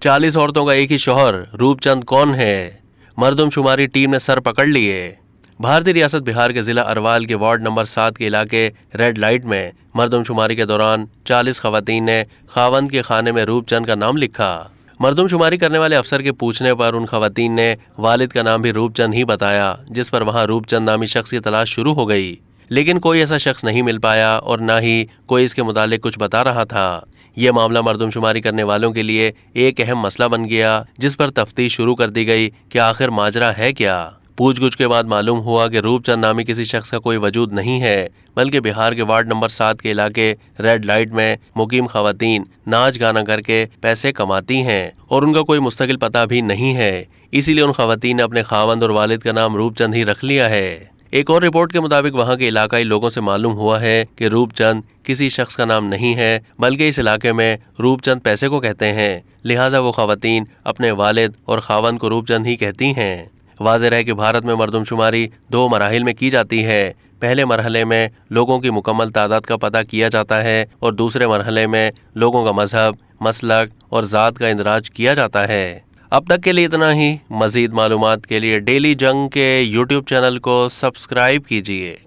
40 औरतों का एक ही शौहर, रूपचंद कौन है? मर्दमशुमारी टीम ने सर पकड़ लिए। भारतीय रियासत बिहार के जिला अरवाल के वार्ड नंबर 7 के इलाके रेड लाइट में मर्दमशुमारी के दौरान 40 खवातीन ने खावंद के खाने में रूपचंद का नाम लिखा। मर्दमशुमारी करने वाले अफसर के पूछने पर उन खवातीन ने वालिद का नाम भी रूपचंद ही बताया, जिस पर वहां रूपचंद नामी शख्स की तलाश शुरू हो गई, लेकिन कोई ऐसा शख्स नहीं मिल पाया और न ही कोई इसके मुतालिक कुछ बता रहा था। ये मामला मर्दमशुमारी करने वालों के लिए एक अहम मसला बन गया, जिस पर तफ्तीश शुरू कर दी गई कि आखिर माजरा है क्या। पूछगछ के बाद मालूम हुआ कि रूपचंद नामी किसी शख्स का कोई वजूद नहीं है, बल्कि बिहार के वार्ड नंबर 7 के इलाके रेड लाइट में मुकीम खवातीन नाच गाना करके पैसे कमाती हैं और उनका कोई मुस्तकिल पता भी नहीं है। इसीलिए उन खवातीन ने अपने खावंद और वालिद का नाम रूपचंद ही रख लिया है। एक और रिपोर्ट के मुताबिक वहां के इलाकाई लोगों से मालूम हुआ है कि रूपचंद किसी शख्स का नाम नहीं है, बल्कि इस इलाके में रूपचंद पैसे को कहते हैं, लिहाजा वो खवातीन अपने वालिद और खावंद को रूपचंद ही कहती हैं। वाज़ेह है कि भारत में मर्दमशुमारी 2 मराहिल में की जाती है। पहले मरहले में लोगों की मुकम्मल तादाद का पता किया जाता है और दूसरे मरहले में लोगों का मजहब, मसलक और ज़ात का इंदराज किया जाता है। अब तक के लिए इतना ही। मज़ीद मालूमात के लिए डेली जंग के YouTube चैनल को सब्सक्राइब कीजिए।